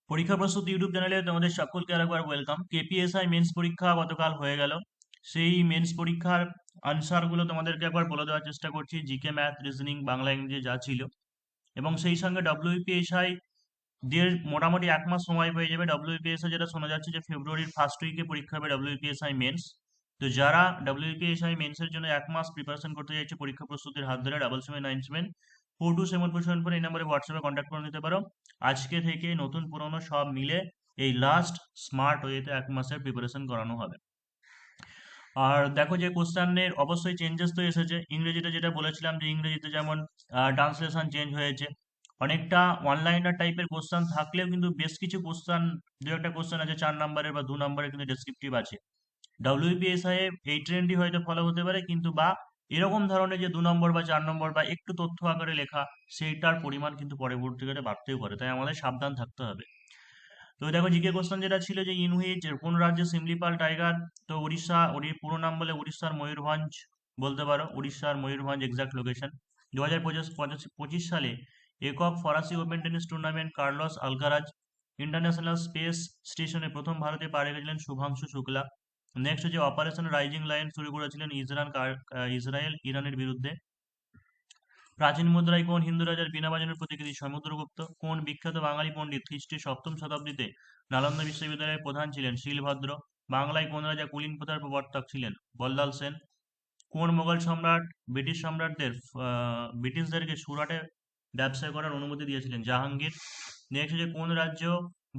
পরীক্ষা প্রস্তুতি ইউটিউব চ্যানেলে তোমাদের সকলকে আরেকবার ওয়েলকাম। কেপিএসআই মেন্স পরীক্ষা গতকাল হয়ে গেল। সেই মেন্স পরীক্ষার আনসারগুলো তোমাদেরকে একবার বলে দেওয়ার চেষ্টা করছি, জিকে, ম্যাথ, রিজনিং, বাংলা, ইংরেজি যা ছিল। এবং সেই সঙ্গে ডব্লিউপিএসআই দের মোটামুটি 1 মাস সময় পেয়ে যাবে। ডব্লিউপিএসআই যেটা শোনা যাচ্ছে যে ফেব্রুয়ারির ফার্স্ট উইকে পরীক্ষা হবে ডব্লিউপিএসআই মেন্স। তো যারা ডব্লিউপিএসআই মেন্সের জন্য 1 মাস প্রিপারেশন করতে চাইছে পরীক্ষা প্রস্তুতির হাত ধরে, 7797 4274 এই নম্বরে হোয়াটসঅ্যাপে কন্ট্যাক্ট করে নিতে পারো। আজকে থেকে নতুন পুরনো সব মিলে এই লাস্ট স্মার্ট ওয়েতে 1 মাসের প্রিপারেশন করানো হবে। আর দেখো যে কোশ্চেনের অবশ্যই চেঞ্জেস তো এসেছে। ইংরেজিতে যেটা বলেছিলাম যে ইংরেজিতে যেমন ট্রান্সলেশন চেঞ্জ হয়েছে, অনেকটা অনলাইনার টাইপের কোশ্চেন থাকলেও কিন্তু বেশ কিছু কোশ্চেন, দু একটা কোশ্চেন আছে 4 নম্বরের বা 2 নম্বরের কিন্তু ডেসক্রিপটিভ আছে। ডব্লিউবিএসআই এই ট্রেন্ডই হয়তো ফলো হতে পারে, কিন্তু বা এরকম ধরনের যে 2 নম্বর বা 4 নম্বর বা একটু তথ্য আকারে লেখা, সেইটার পরিমাণ কিন্তু পরবর্তীকালে বাড়তেও পারে, তাই আমাদের সাবধান থাকতে হবে। তো দেখো জিকে কোশ্চেন যেটা ছিল যে ইন হুইচ কোন রাজ্যে সিমলিপাল টাইগার, তো উড়িষ্যা, পুরো নাম বলে উড়িষ্যার ময়ূরভঞ্জ বলতে পারো, উড়িষ্যার ময়ূরভঞ্জ এক্সাক্ট লোকেশন। 2025 সালে একক ফরাসি open tennis tournament Carlos Alcaraz international space স্টেশনে প্রথম ভারতে পা রেখেছিলেন শুভাংশু শুক্লা। নেক্সট হচ্ছে অপারেশন রাইজিং লায়ন শুরু করেছিলেন ইসরায়েল ইরানের বিরুদ্ধে। প্রাচীন মুদ্রায় কোন হিন্দু রাজার বীণা বাজানোর প্রতিকৃতি? সমুদ্রগুপ্ত। কোন বিখ্যাত বাঙালি পণ্ডিত খ্রিস্টের 7ম শতাব্দীতে নালন্দা বিশ্ববিদ্যালয়ের প্রধান ছিলেন? শিলভদ্র। বাংলায় কোন রাজা কুলীন প্রথার প্রবর্তক ছিলেন? বল্লাল সেন। কোন মোগল সম্রাট ব্রিটিশ সম্রাটদের ব্রিটিশদেরকে সুরাটে ব্যবসা করার অনুমতি দিয়েছিলেন? জাহাঙ্গীর। নেক্সট হচ্ছে কোন রাজ্য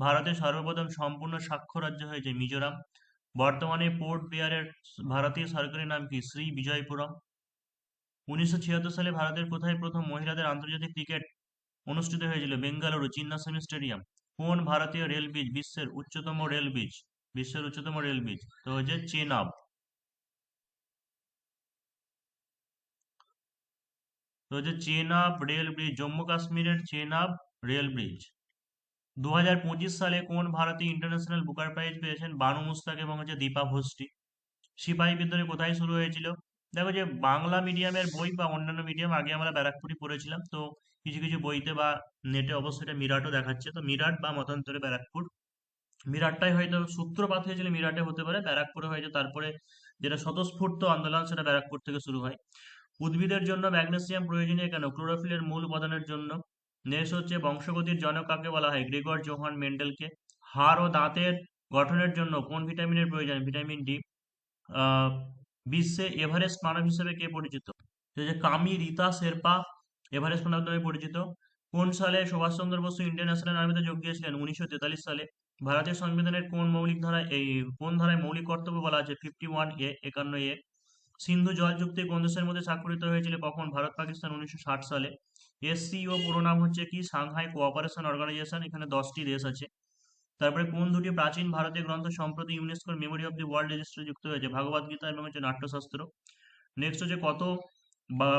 ভারতের সর্বপ্রথম সম্পূর্ণ সাক্ষর রাজ্য হয়েছে? মিজোরাম। বর্তমানে পোর্ট ব্লেয়ারের ভারতীয় সরকারি নাম কি? শ্রী বিজয়পুরম। 1976 সালে ভারতের কোথায় প্রথম মহিলাদের আন্তর্জাতিক ক্রিকেট অনুষ্ঠিত হয়েছিল? বেঙ্গালুরু, চিন্নাস্বামী স্টেডিয়াম। কোন ভারতীয় রেল ব্রিজ বিশ্বের উচ্চতম রেল ব্রিজ? তো হচ্ছে চেনাব। তো হচ্ছে চেনাব রেল ব্রিজ, জম্মু কাশ্মীরের চেনাব রেল ব্রিজ। 2025 সালে কোন ভারতীয় ইন্টারন্যাশনাল বুকার প্রাইজ পেয়েছেন? বানু মুস্তাক এবং হচ্ছে দীপা ভোসটি। সিপাহী বিদ্রোহ কোথায় শুরু হয়েছিল? দেখো যে বাংলা মিডিয়ামের বই বা অন্যান্য মিডিয়াম, আগে আমরা ব্যারাকপুরি পড়েছিলাম, তো কিছু কিছু বইতে বা নেটে অবশ্যই এটা মিরাটও দেখাচ্ছে, তো মিরাট বা মতান্তরে ব্যারাকপুর। মিরাটটাই হয়তো সূত্রপাত হয়েছিল, মিরাটে হতে পারে, ব্যারাকপুরে হয়েছে তারপরে। যেটা স্বতঃস্ফূর্ত আন্দোলন সেটা ব্যারাকপুর থেকে শুরু হয়। উদ্ভিদের জন্য ম্যাগনেসিয়াম প্রয়োজনীয় কেন? ক্লোরোফিলের মূল উপাদানের জন্য। নেক্সট হচ্ছে বংশগতির জনক কাকে বলা হয়? গ্রেগর জোহান মেন্ডেলকে। হাড় ও দাঁতের গঠনের জন্য কোন ভিটামিনের প্রয়োজন? Vitamin D. আহ বিশ্বে এভারেস্ট মানব হিসেবে কে পরিচিত? তো যে কামি রীতা শেরপা এভারেস্ট মানব নামে পরিচিত। কোন সালে সুভাষচন্দ্র বসু ইন্ডিয়ান ন্যাশনাল আর্মিতে যোগ দিয়েছিলেন? 1943 সালে। ভারতের সংবিধানের কোন ধারায় মৌলিক কর্তব্য বলা আছে? 51A, 51A। সিন্ধু জল চুক্তি কোন দেশের মধ্যে স্বাক্ষরিত হয়েছিল কখন? ভারত পাকিস্তান, 1960 সালে। এসসিও পুরো নাম হচ্ছে কি? সাংহাই কোঅপারেশন অর্গানাইজেশন, এখানে 10টি দেশ আছে। তারপরে কোন দুটি প্রাচীন ভারতীয় গ্রন্থ সম্প্রতি ইউনেস্কোর মেমোরি অফ দি ওয়ার্ল্ড রেজিস্ট্রে যুক্ত হয়েছে? ভগবদ গীতা এবং হচ্ছে নাট্যশাস্ত্র। নেক্সট হচ্ছে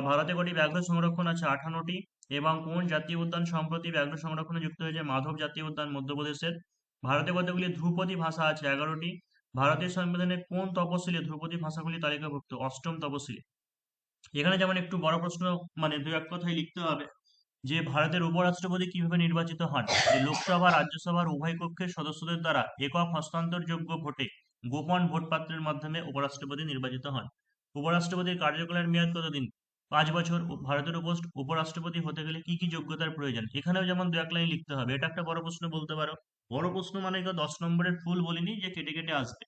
ভারতে কটি ব্যাঘ্র সংরক্ষণ আছে? 58টি। এবং কোন জাতীয় উদ্যান সম্প্রতি ব্যাঘ্র সংরক্ষণে যুক্ত হয়েছে? মাধব জাতীয় উদ্যান, মধ্যপ্রদেশের। ভারতে কতগুলি ধ্রুপদী ভাষা আছে? 11টি। ভারতের সংবিধানে কোন তপশিলি ধ্রুপদী ভাষাগুলি তালিকাভুক্ত? অষ্টম তপশিলি। এখানে যেমন একটু বড় প্রশ্ন, মানে দু এক কথায় লিখতে হবে যে ভারতের উপরাষ্ট্রপতি কিভাবে নির্বাচিত হন? যে লোকসভা রাজ্যসভার উভয় কক্ষের সদস্যদের দ্বারা একক হস্তান্তরযোগ্য ভোটে গোপন ভোট পাত্রের মাধ্যমে উপরাষ্ট্রপতি নির্বাচিত হন। উপরাষ্ট্রপতির কার্যকালের মেয়াদ কতদিন? 5 বছর। ভারতের উপরাষ্ট্রপতি হতে গেলে কি কি যোগ্যতার প্রয়োজন? এখানেও যেমন দু এক লাইন লিখতে হবে। এটা একটা বড় প্রশ্ন বলতে পারো। বড় প্রশ্ন মানে তো 10 নম্বরের ফুল বলিনি, যে কেটে কেটে আসবে।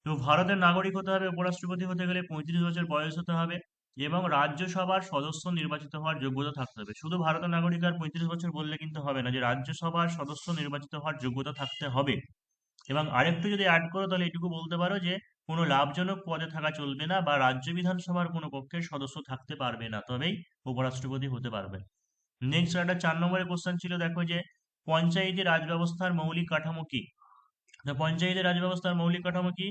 তো ভারতের নাগরিক হতে হবে উপরাষ্ট্রপতি হতে গেলে 35 বছর বয়স হতে হবে, এবং রাজ্যসভার সদস্য নির্বাচিত হওয়ার যোগ্যতা থাকতে হবে। শুধু ভারতের নাগরিক আর 35 বছর বললে কিন্তু হবে না, যে রাজ্যসভার সদস্য নির্বাচিত হওয়ার যোগ্যতা থাকতে হবে। এবং আরেকটু যদি অ্যাড করো তাহলে এটুকু বলতে পারো যে কোনো লাভজনক পদে থাকা চলবে না, বা রাজ্য বিধানসভার কোনো পক্ষের সদস্য থাকতে পারবে না, তবেই উপরাষ্ট্রপতি হতে পারবে। নেক্সট একটা 4 নম্বরের কোশ্চেন ছিল, দেখো যে পঞ্চায়েতি রাজ ব্যবস্থার মৌলিক কাঠামো কি? তো পঞ্চায়েতি রাজ ব্যবস্থার মৌলিক কাঠামো কি?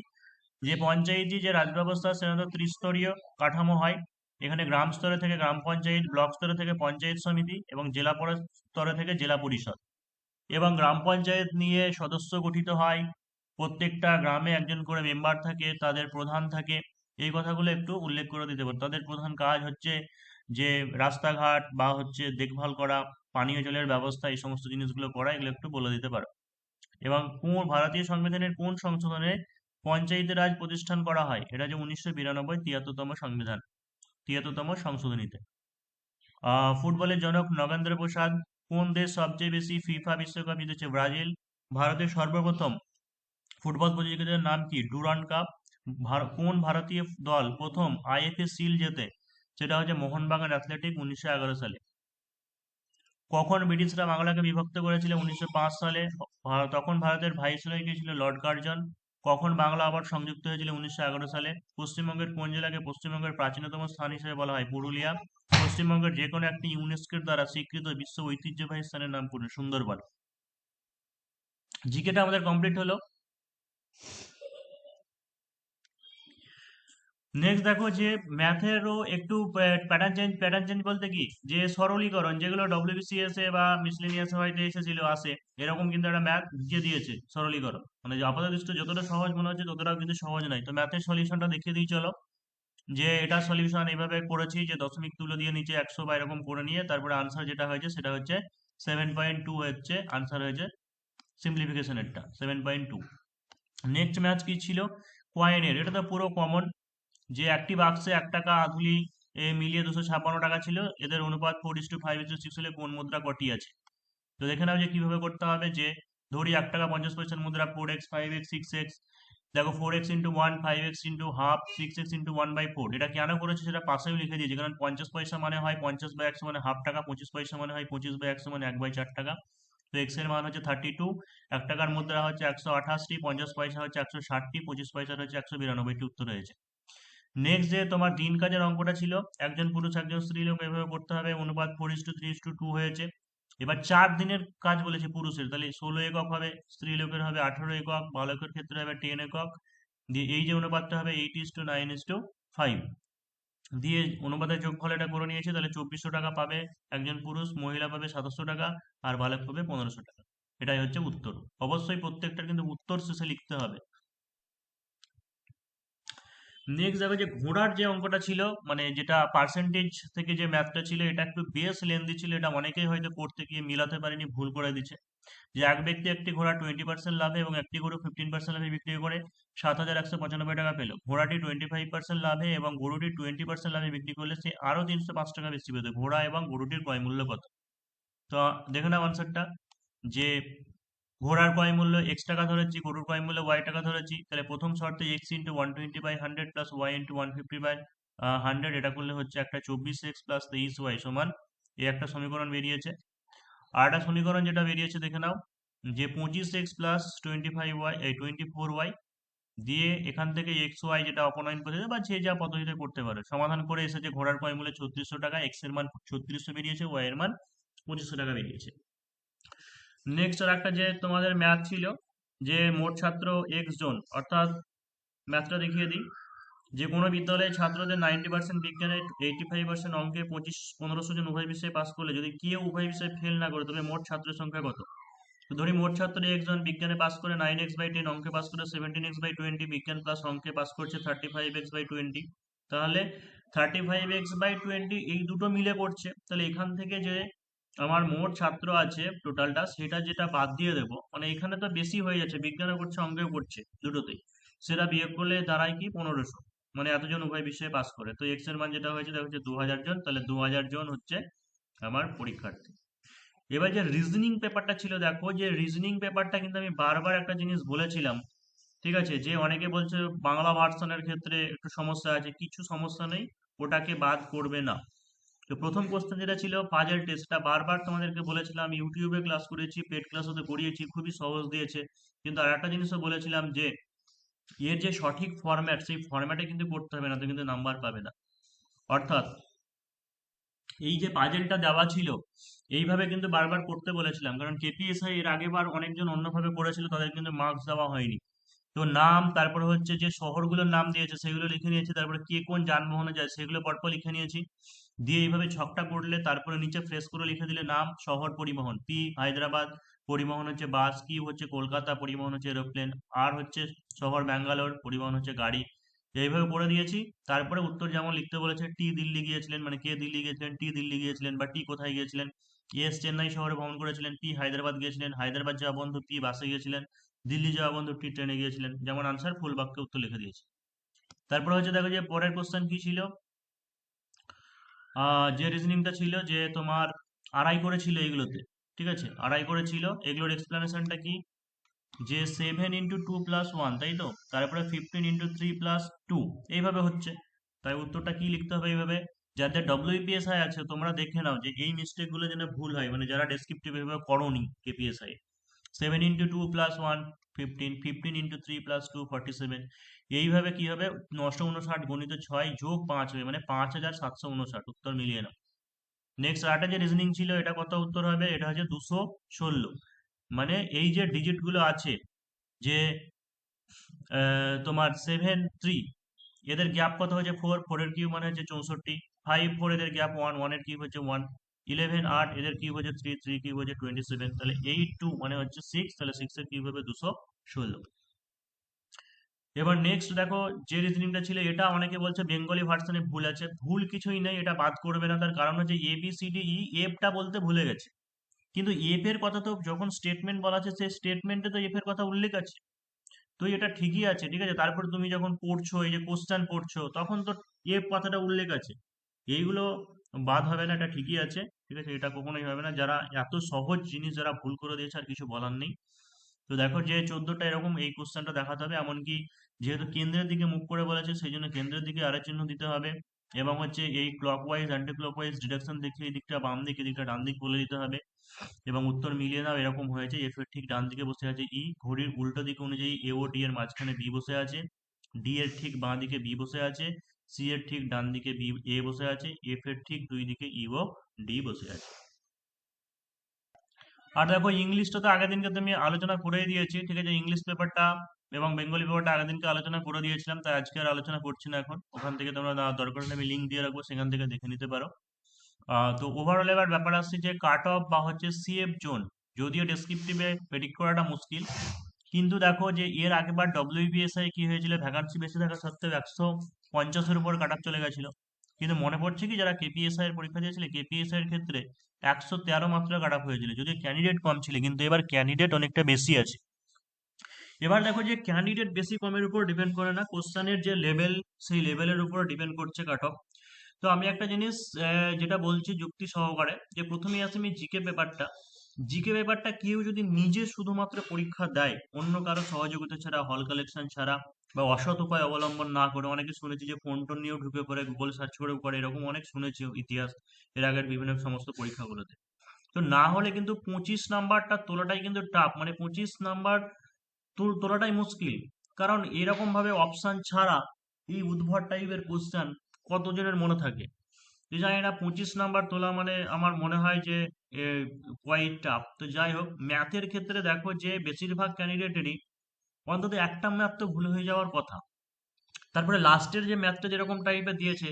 যে পঞ্চায়েতি যে রাজ ব্যবস্থা সাধারণত ত্রিস্তরীয় কাঠামো হয়। এখানে গ্রাম স্তরে থেকে গ্রাম পঞ্চায়েত, ব্লক স্তরে থেকে পঞ্চায়েত সমিতি, এবং জেলা স্তরে থেকে জেলা পরিষদ। এবং গ্রাম পঞ্চায়েত নিয়ে সদস্য গঠিত হয়, প্রত্যেকটা গ্রামে একজন করে মেম্বার থাকে, তাদের প্রধান থাকে। এই কথাগুলো একটু উল্লেখ করে দিতে পারো। তাদের প্রধান কাজ হচ্ছে যে রাস্তাঘাট বা হচ্ছে দেখভাল করা, পানীয় জলের ব্যবস্থা, এই সমস্ত জিনিসগুলো করা, এগুলো একটু বলে দিতে পারো। এবং কোন ভারতীয় সংবিধানের কোন সংশোধনে পঞ্চায়েতি রাজ প্রতিষ্ঠান করা হয়? এটা যে 1992 তিয়াত্তরতম সংবিধান, তিয়াত্তরতম সংশোধনীতে। ফুটবলের জনক নগেন্দ্র প্রসাদ কোন দেশ সবচেয়ে বেশি ফিফা বিশ্বকাপ জিতেছে? ব্রাজিল। ভারতের সর্বপ্রথম ফুটবল প্রতিযোগিতার নাম কি? Durand cup. কোন ভারতীয় দল প্রথম আইএফএ শিল্ড জেতে? সেটা হচ্ছে মোহনবাগান অ্যাথলেটিক 1911 সালে। কখন ব্রিটিশরা বাংলাকে বিভক্ত করেছিল? 1905 সালে। তখন ভারতের ভাইসরয় কে ছিল? Lord Curzon. কখন বাংলা আবার সংযুক্ত হয়েছিল? 1911 সালে। পশ্চিমবঙ্গের কোন জেলাকে পশ্চিমবঙ্গের প্রাচীনতম স্থান হিসেবে বলা হয়? পুরুলিয়া। পশ্চিমবঙ্গের যে কোনো একটি ইউনেস্কোর দ্বারা স্বীকৃত বিশ্ব ঐতিহ্যবাহী স্থানের নাম কোন? সুন্দরবন। জিকেটা আমাদের কমপ্লিট হলো। নেক্সট দেখো যে ম্যাথেরও একটু প্যাটার্ন চেঞ্জ বলতে কি, যে সরলীকরণ, যেগুলো ডব্লিউবিসিএস এ বা মিসলেনিয়াস হয়তো এসেছিল আসে, এরকম কিন্তু একটা ম্যাথ দিয়ে দিয়েছে সরলীকরণ, মানে যে আপাতত দৃষ্টি যতটা সহজ মনে হচ্ছে ততটাও কিন্তু সহজ নয়। তো ম্যাথের সলিউশনটা দেখিয়ে দিই চলো। যে এটা সলিউশন এইভাবে করেছি যে দশমিক তুলে দিয়ে নিচে 100 বা এরকম করে নিয়ে তারপরে আনসার যেটা হয়েছে সেটা হচ্ছে 7.2 হচ্ছে আনসার হয়েছে সিম্পলিফিকেশনেরটা 7.2। নেক্সট ম্যাথ কি ছিল? কয়েনের, এটা তো পুরো কমন, যে একটি বাক্সে 1 টাকা আধুলি মিলিয়ে 256 টাকা ছিল, এদের অনুপাত 4:5:6 হলে কোন মুদ্রা কটি আছে? তো দেখে নাও যে কিভাবে করতে হবে। যে ধরি 1 টাকা 50 পয়সার মুদ্রা 4x 5x 6x। দেখো 4x into 1, 5x into half, 6x into 1/4। এটা কেন করেছে সেটা পাশেও লিখে দিয়েছে, কারণ 50 পয়সা মানে হয় 50/100 মানে হাফ টাকা, 25 পয়সা মানে হয় 25/100 মানে 1/4 টাকা। তো এক্স এর মান হচ্ছে 32, 1 টাকার মুদ্রা হচ্ছে 128টি, 50 পয়সা হচ্ছে 160টি, 25 পয়সা হচ্ছে 192টি, উত্তর হয়েছে। নেক্সট যে তোমার দিন কাজের অঙ্কটা ছিল, একজন পুরুষ একজন স্ত্রী লোক, এভাবে করতে হবে, অনুপাত 4:3:2 হয়েছে। এবার 4 দিনের কাজ বলেছে পুরুষের, তাহলে 16 একক হবে, স্ত্রী লোকের হবে 18 একক, বালকের ক্ষেত্রে হবে 10 একক। দিয়ে এই যে অনুপাতটা হবে 8:9:5 দিয়ে অনুপাতের যোগফল এটা করে নিয়েছে, তাহলে 2400 টাকা পাবে একজন পুরুষ, মহিলা পাবে 2700 টাকা, আর বালক পাবে 1500 টাকা। এটাই হচ্ছে উত্তর। অবশ্যই প্রত্যেকটার কিন্তু উত্তর শেষে লিখতে হবে। নেক্সট দেখো যে ঘোড়ার যে অঙ্কটা ছিল, মানে যেটা পার্সেন্টেজ থেকে যে ম্যাথটা ছিল, এটা একটু বেশ লেন্দি ছিল, এটা অনেকেই হয়তো করতে গিয়ে মিলাতে পারেনি, ভুল করে দিচ্ছে। যে এক ব্যক্তি একটি ঘোড়া 20% লাভে এবং একটি গরু 15% লাভে বিক্রি করে 7,195 টাকা পেল। ঘোড়াটি 25% লাভে এবং গরুটি 20% লাভে বিক্রি করলে সে আরো 305 টাকা বেশি পেত। ঘোড়া এবং গরুটির ক্রয় মূল্য কত? তো দেখে নাও আনসারটা। যে ঘোড়ার ক্রয় মূল্য x টাকা ধরেছি, গরুর ক্রয় মূল্য y টাকা ধরেছি, তাহলে প্রথম শর্তে x × 120/100 প্লাস y × 150/100, এটা করলে হচ্ছে একটা 24x প্লাস 23y সমান এই একটা সমীকরণ বেরিয়েছে। আর একটা সমীকরণ যেটা বেরিয়েছে দেখে নাও, যে 25x প্লাস 24y দিয়ে এখান থেকে xy যেটা অপনয়ন পদ্ধতি বা যে যা পদ্ধতিতে করতে পারে সমাধান করে এসেছে, ঘোড়ার ক্রয় মূল্য 3600 টাকা, x এর মান 3600 বেরিয়েছে, y এর মান 2500 টাকা বেরিয়েছে। নেক্সট আর একটা যে তোমাদের ম্যাথ ছিল, যে মোট ছাত্র এক্স জন, অর্থাৎ ম্যাথটা দেখিয়ে দিই। যে কোনো বিদ্যালয়ের ছাত্রদের 90% বিজ্ঞানে, 85% অঙ্কে, 1500 জন উভয় বিষয়ে পাস করলে যদি কেউ উভয় বিষয়ে ফেল না করে তবে মোট ছাত্রের সংখ্যা কত? তো ধরি মোট ছাত্র একজন বিজ্ঞানে পাস করে 9x/10, অঙ্কে পাস করে 17x/20, বিজ্ঞান প্লাস অঙ্কে পাস করছে 35x/20, তাহলে 35x/20 এই দুটো মিলে করছে, তাহলে এখান থেকে যে আমার মোট ছাত্র আছে টোটালটা, সেটা যেটা বাদ দিয়ে দেবো, মানে এখানে তো বেশি হয়ে যাচ্ছে, বিজ্ঞানে করছে অঙ্কেও করছে দুটোতেই, সেটা বিয়োগ করলে দাঁড়ায় কি 1500, মানে এতজন উভয় বিষয়ে পাস করে। তো এক্স এর মান যেটা হয়েছে দেখা হচ্ছে 2000 জন, তাহলে 2000 জন হচ্ছে আমার পরীক্ষার্থী। এবার যে রিজনিং পেপারটা ছিল, দেখো যে রিজনিং পেপারটা কিন্তু আমি বারবার একটা জিনিস বলেছিলাম, ঠিক আছে, যে অনেকে বলছে বাংলা ভার্সনের ক্ষেত্রে একটু সমস্যা আছে, কিছু সমস্যা নেই, ওটাকে বাদ করবে না। তো প্রথম কোশ্চেন যেটা ছিল পাজল টেস্টটা, বারবার তোমাদেরকে বলেছিলাম, ইউটিউবে ক্লাস করেছি, পেড ক্লাসও করিয়েছি, খুবই সহজ দিয়েছে। কিন্তু আর একটা জিনিসও বলেছিলাম যে এর যে সঠিক ফরম্যাট, সেই ফরম্যাটে কিন্তু করতে হবে, না তো কিন্তু নাম্বার পাবে না। অর্থাৎ এই যে পাজেলটা দেওয়া ছিল এইভাবে কিন্তু বারবার করতে বলেছিলাম, কারণ কেপিএসআই এর আগেবার অনেকজন অন্যভাবে করেছিল, তাদের কিন্তু মার্কস দেওয়া হয়নি। তো নাম, তারপরে হচ্ছে যে শহরগুলোর নাম দিয়েছে সেগুলো লিখে নিয়েছি, তারপরে কে কোন যানবাহনে যায় সেগুলো পরপর লিখে নিয়েছি, দিয়ে এইভাবে ছকটা করলে তারপরে নিচে ফ্রেশ করে লিখে দিলে নাম শহর পরিবহন, পি হায়দ্রাবাদ, পরিবহন হচ্ছে বাস, কিউ হচ্ছে কলকাতা, পরিবহন হচ্ছে এরোপ্লেন, আর হচ্ছে শহর ব্যাঙ্গালোর, পরিবহন হচ্ছে গাড়ি, এইভাবে করে দিয়েছি। তারপরে উত্তর যেমন লিখতে বলেছে, টি দিল্লি গিয়েছিলেন, মানে কে দিল্লি গিয়েছিলেন, টি দিল্লি গিয়েছিলেন, বা টি কোথায় গিয়েছিলেন, এস চেন্নাই শহরে ভ্রমণ করেছিলেন, পি হায়দ্রাবাদ গিয়েছিলেন, হায়দ্রাবাদ যাওয়া বন্ধু পি বাসে গিয়েছিলেন, দিল্লি যাওয়া বন্ধু টি ট্রেনে গিয়েছিলেন। যেমন আনসার ফুল বাক্যে উত্তর লিখে দিয়েছে। তারপরে হচ্ছে দেখো যে পরের কোশ্চেন কি ছিল, যে রিজনিংটা ছিল যে তোমার আড়াই করে ছিল এগুলোতে, ঠিক আছে, আড়াই করে ছিল এগুলোর এক্সপ্লেনেশনটা কি, যে 7 × 2 + 1, তাই তো, তারপরে 15 × 3 + 2, এইভাবে হচ্ছে। তাই উত্তরটা কি লিখতে হবে এইভাবে। যাদের ডব্লিউপিএসআই আছে তোমরা দেখে নাও যে এই মিস্টেকগুলো যেন ভুল হয়, মানে যারা ডেসক্রিপটিভ এভাবে করোনি কেপিএসআই। 7 × 2 + 1 15, 15 × 3 + 2 47, এইভাবে কি হবে, 959 গণিত 6 + 5 হবে, মানে 5759, উত্তর মিলিয়ে নাও। নেক্সট আরেকটা যে রিজনিং ছিল এটা কত উত্তর হবে, এটা হচ্ছে 216। মানে এই যে ডিজিট গুলো আছে, যে তোমার 7 3, এদের গ্যাপ কত হচ্ছে 4 এর কিউব মানে হচ্ছে 64, 5 4 এদের গ্যাপ 1 এর কিউব হচ্ছে 1, 11 8 এদের কিউব হচ্ছে 3 কিউব হচ্ছে 27, তাহলে 8 2 মানে হচ্ছে 6, তাহলে 6 এর কিউব হবে 216। এবার নেক্সট দেখো যে রিজনিংটা ছিল এটা অনেকে বলছে বেঙ্গলি ভার্সনে ভুল আছে, ভুল কিছুই নেই, এটা বাদ করবে না, তার কারণ হচ্ছে A B C D E, এফটা বলতে ভুলে গেছে, কিন্তু এফ এর কথা তো যখন স্টেটমেন্ট বলা আছে সেই স্টেটমেন্টে তো এফ এর কথা উল্লেখ আছে, তো এটা ঠিকই আছে, ঠিক আছে। তারপর তুমি যখন পড়ছো এই যে কোশ্চেন পড়ছো তখন তো এফ কথাটা উল্লেখ আছে, এইগুলো বাদ হবে না, এটা ঠিকই আছে, ঠিক আছে, এটা কখনোই হবে না। যারা এত সহজ জিনিস যারা ভুল করে দিয়েছে আর কিছু বলার নেই। তো দেখো যে 14টা এরকম এই কোশ্চেনটা দেখাতে হবে, এমনকি যেহেতু কেন্দ্রের দিকে মুখ করে বলেছে সেই জন্য কেন্দ্রের দিকে আরেক চিহ্ন দিতে হবে, এবং হচ্ছে এই ক্লকওয়াইজ অ্যান্টি ক্লকওয়াইজ ডিরেকশন দেখে এই দিকটা বাম দিক এদিকটা ডান দিক বলে দিতে হবে, এবং উত্তর মিলিয়ে নাও এরকম হয়েছে, এফ এর ঠিক ডান দিকে বসে আছে ই, ঘড়ির উল্টো দিকে অনুযায়ী এ ও ডি এর মাঝখানে বি বসে আছে, ডি এর ঠিক বাঁ দিকে বি বসে আছে, সি এর ঠিক ডান দিকে বি এ বসে আছে, এফ এর ঠিক দুই দিকে ই ও ডি বসে আছে। আর দেখো ইংলিশটা তো আগের দিনকে তুমি আলোচনা করেই দিয়েছি, ঠিক আছে, ইংলিশ পেপারটা এবং বেঙ্গলি পেপারটা আগের দিনকে আলোচনা করে দিয়েছিলাম, তাই আজকে আর আলোচনা করছি না এখন, ওখান থেকে তোমরা দরকার হলে আমি লিঙ্ক দিয়ে রাখবো, সেখান থেকে দেখে নিতে পারো। তো ওভারঅল এবার ব্যাপার আসছে যে কাট অফ বা হচ্ছে সিএফ জোন, যদিও ডেসক্রিপটিভে প্রেডিক্ট করাটা মুশকিল, কিন্তু দেখো যে এর আগেবার ডব্লিউবিএসআই কি হয়েছিল, ভ্যাকান্সি বেশি থাকা সত্ত্বেও 150-এর উপর কাট অফ চলে গেছিল, কিন্তু মনে পড়ছে কি যারা কেপিএসআই এর পরীক্ষা দিয়েছিল কেপিএসআই এর ক্ষেত্রে 113 মাত্র কাট অফ হয়েছিল, যদিও ক্যান্ডিডেট কম ছিল, কিন্তু এবার ক্যান্ডিডেট অনেকটা বেশি আছে। এবার দেখো যে ক্যান্ডিডেট বেশি কমের উপর ডিপেন্ড করে না, কোশ্চেনের যে লেভেল সেই লেভেলের উপর ডিপেন্ড করছে কাট অফ। তো আমি একটা জিনিস যেটা বলছি যুক্তি সহকারে, যে প্রথমেই আসি আমি জিকে পেপারটা, জিকে পেপারটা কেউ যদি নিজে শুধুমাত্র পরীক্ষা দেয় অন্য কারো সহযোগিতা ছাড়া, হল কালেকশন ছাড়া, বা অসৎ উপায় অবলম্বন না করে, অনেকে শুনেছি যে ফোন টোন নিয়েও ঢুকে পড়ে গুগল সার্চ করেও করে, এরকম অনেক শুনেছি ইতিহাস এর আগের বিভিন্ন সমস্ত পরীক্ষাগুলোতে। তো না হলে কিন্তু 25 নাম্বারটা তোলাটাই কিন্তু টাফ, মানে 25 নাম্বার তোলাটাই মুশকিল, কারণ এরকম ভাবে অপশন ছাড়া এই উদ্ভট টাইপের কোশ্চেন কতজনের মনে থাকে, তো জানি না 25 নাম্বার তোলা মানে আমার মনে হয় যে কোয়াইট টাফ। তো যাই হোক, ম্যাথের ক্ষেত্রে দেখো যে বেশিরভাগ ক্যান্ডিডেটেরই অন্তত একটা ম্যাথ তো ভুল হয়ে যাওয়ার কথা। তারপরে লাস্টের যে ম্যাথটা যেরকম টাইপের দিয়েছে,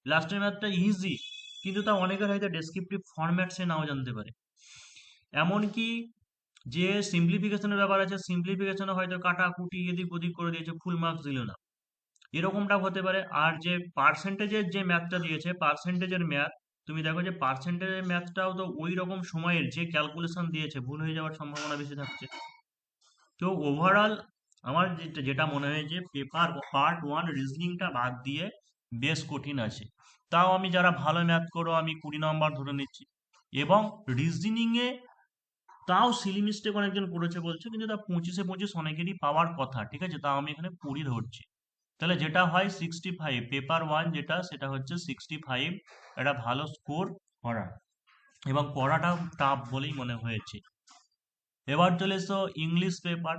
লাস্টের ম্যাথটা ইজি, কিন্তু তা অনেকের হয়তো ডেসক্রিপটিভ ফরম্যাট সে নাও জানতে পারে। এমনকি যে সিম্পলিফিকেশনের ব্যাপার আছে, সিম্পলিফিকেশনে হয়তো কাটাকুটি এদিক ওদিক করে দিয়েছে, ফুল মার্কস দিল না, এরকমটা হতে পারে। আর যে পার্সেন্টেজের যে ম্যাথটা দিয়েছে, পার্সেন্টেজের ম্যাথ, তুমি দেখো যে পার্সেন্টেজের ম্যাথটাও তো ওই রকম সময়ের যে ক্যালকুলেশন দিয়েছে, ভুল হয়ে যাওয়ার সম্ভাবনা বেশি থাকছে। তো ওভারঅল আমার যেটা যেটা মনে হয় যে পেপার পার্ট 1 রিজনিংটা বাদ দিয়ে বেশ কঠিন আছে, তাও আমি যারা ভালো ম্যাথ করো আমি 20 নাম্বার ধরে নিচ্ছি, এবং রিজনিং এ তাও সিলি মিস্টেক অনেকজন করেছে বলছে, কিন্তু তা 25-এ 25 অনেকেরই পাওয়ার কথা, ঠিক আছে, তাও আমি এখানে 20 ধরছি। তাহলে যেটা হয় 65, পেপার 1 যেটা সেটা হচ্ছে 65, একটা ভালো স্কোর করা, এবং পড়াটাও টাফ বলেই মনে হয়েছে। এবার চলে এসো ইংলিশ পেপার,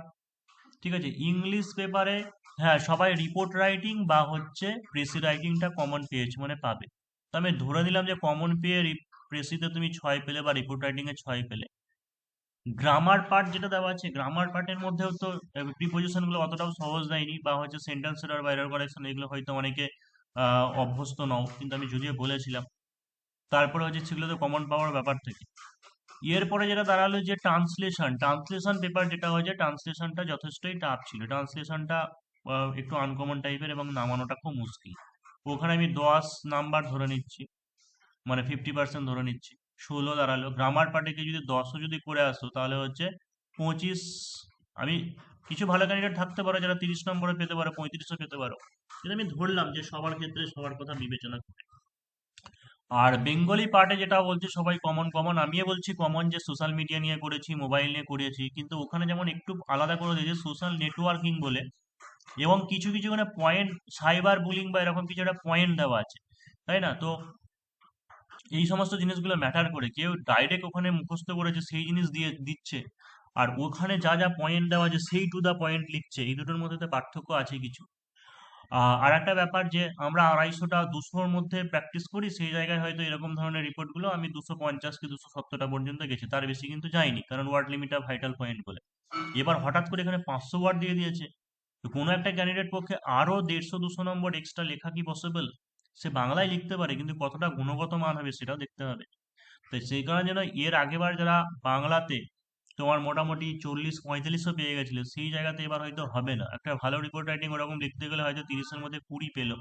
ঠিক আছে, ইংলিশ পেপারে হ্যাঁ সবাই রিপোর্ট রাইটিং বা হচ্ছে প্রেসি রাইটিংটা কমন পেয়েছে মানে পাবে, তো আমি ধরে নিলাম যে কমন পেয়ে প্রেসিতে তুমি 6 পেলে বা রিপোর্ট রাইটিং এ 6 পেলে। গ্রামার পার্ট যেটা দেওয়া আছে, গ্রামার পার্টের মধ্যেও তো প্রিপোজিশন গুলো অতটাও সহজ দেয়নি, বা হচ্ছে সেন্টেন্স এরর বা এরর কারেকশন, এগুলো হয়তো অনেকে অভ্যস্ত নও, কিন্তু আমি যদিও বলেছিলাম। তারপরে হচ্ছে সেগুলো তো কমন পাওয়ার ব্যাপার থেকে। এরপরে যেটা দাঁড়ালো যে ট্রান্সলেশন, ট্রান্সলেশন পেপার যেটা হয়েছে, ট্রান্সলেশনটা যথেষ্টই টাফ ছিল, ট্রান্সলেশনটা একটু আনকমন টাইপের এবং নামানোটা খুব মুশকিল, ওখানে আমি 10 নাম্বার ধরে নিচ্ছি, মানে 50% ধরে নিচ্ছি। 16 দাঁড়ালো। গ্রামার পার্টে যদি 10ও যদি করে আসো তাহলে হচ্ছে 25। আমি কিছু ভালো ক্যান্ডিডেট থাকতে পারো যারা 30 নম্বরে পেতে পারো, 35ও পেতে পারো, কিন্তু আমি ধরলাম যে সবার ক্ষেত্রে সবার কথা বিবেচনা করে। আর বেঙ্গলি পার্টে যেটা বলছে সবাই কমন কমন, আমিও বলছি কমন, যে সোশ্যাল মিডিয়া নিয়ে করেছি, মোবাইল নিয়ে করেছি, কিন্তু ওখানে যেমন একটু আলাদা করে দিয়েছে সোশ্যাল নেটওয়ার্কিং বলে, এবং কিছু কিছু মানে পয়েন্ট, সাইবার বুলিং বা এরকম কিছু একটা পয়েন্ট দেওয়া আছে, তাই না? তো এই সমস্ত জিনিসগুলো ম্যাটার করে, কেউ ডাইরেক্ট ওখানে মুখস্থ করেছে সেই জিনিস দিয়ে দিচ্ছে, আর ওখানে যা যা পয়েন্ট দেওয়া আছে সেই টু দা পয়েন্ট লিখছে, এই দুটোর মধ্যে তো পার্থক্য আছে কিছু। আর একটা ব্যাপার যে আমরা 250টা 200-র মধ্যে প্র্যাকটিস করি, সেই জায়গায় হয়তো এরকম ধরনের রিপোর্টগুলো আমি 250 কি 270টা পর্যন্ত গেছি, তার বেশি কিন্তু যাইনি, কারণ ওয়ার্ড লিমিটটা ভাইটাল পয়েন্ট বলে। এবার হঠাৎ করে এখানে 500 ওয়ার্ড দিয়ে দিয়েছে, তো কোনো একটা ক্যান্ডিডেট পক্ষে আরো 150-200 নম্বর এক্সট্রা লেখা কি পসিবল? সে বাংলায় লিখতে পারে, কিন্তু কতটা গুণগত মান হবে সেটাও দেখতে হবে। তো সেই কারণে যেন এর আগেবার যারা বাংলাতে তোমার মোটামুটি 40-45ও পেয়ে গেছিল, সেই জায়গাতে এবার হয়তো হবে না। একটা ভালো রিপোর্ট রাইটিং ওরকম লিখতে গেলে হয়তো 30-এর মধ্যে 20 পেলো।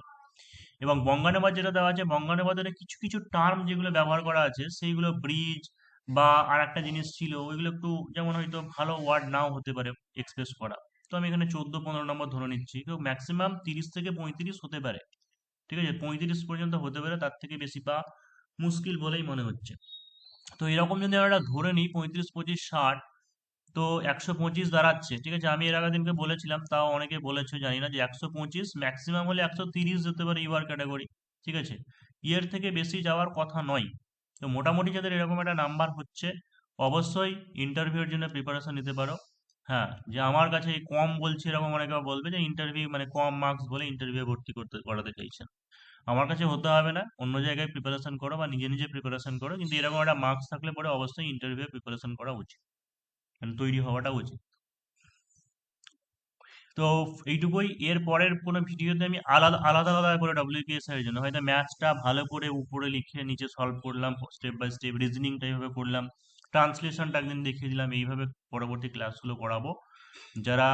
এবং বঙ্গানুবাদ যেটা দেওয়া আছে, বঙ্গানুবাদের কিছু কিছু টার্ম যেগুলো ব্যবহার করা আছে সেইগুলো ব্রিজ বা আর একটা জিনিস ছিল ওইগুলো একটু, যেমন হয়তো ভালো ওয়ার্ড নাও হতে পারে এক্সপ্রেস করা। তো আমি এখানে 14-15 নম্বর ধরে নিচ্ছি, তো ম্যাক্সিমাম 30 থেকে 35 হতে পারে। ঠিক আছে, 35 পর্যন্ত হতে পারে, তার থেকে বেশি পাওয়া মুশকিল বলেই মনে হচ্ছে। তো এরকম যদি আমরা ধরে নিই 35, 25, 60, তো 125 দাঁড়াচ্ছে। ঠিক আছে, আমি এর আগের দিনকে বলেছিলাম, তাও অনেকে বলেছে জানি না, যে 125 ম্যাক্সিমাম হলে 130 যেতে পারে ইউআর ক্যাটাগরি। ঠিক আছে, এর থেকে বেশি যাওয়ার কথা নয়। তো মোটামুটি যাদের এরকম একটা নাম্বার হচ্ছে, অবশ্যই ইন্টারভিউর জন্য প্রিপারেশন নিতে পারো। হ্যাঁ, যে আমার কাছে কম বলছে এরকম অনেকে বলবে যে ইন্টারভিউ মানে কম মার্কস বলে ইন্টারভিউ ভর্তি করতে করাতে চাইছেন। আমার কাছে হতে হবে না, অন্য জায়গায় প্রিপারেশন করো বা নিজে নিজে প্রিপারেশন করো, কিন্তু এরকম একটা মার্কস থাকলে পরে অবশ্যই ইন্টারভিউ প্রিপারেশন করা উচিত, মানে তৈরি হওয়াটা উচিত। তো এইটুকুই, এর পরের কোনো ভিডিওতে আমি আলাদা আলাদা আলাদা করে ডব্লিউপিএসসি এর জন্য হয়তো ম্যাথসটা ভালো করে উপরে লিখে নিচে সলভ করলাম, স্টেপ বাই স্টেপ রিজনিংটা এইভাবে করলাম, ট্রান্সলেশনটা একদিন দেখিয়ে দিলাম, এইভাবে পরবর্তী ক্লাসগুলো করাবো। যারা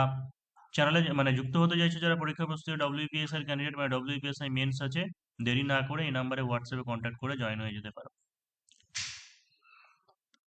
চ্যানেলে মানে যুক্ত হতে চাইছো, যারা পরীক্ষা প্রস্তুতি ডব্লিউপিএসসি এর ক্যান্ডিডেট মানে ডব্লিউপিএসসি মেন্স আছে, দেরি না করে এই নাম্বারে হোয়াটসঅ্যাপে কন্ট্যাক্ট করে জয়েন হয়ে যেতে পারো।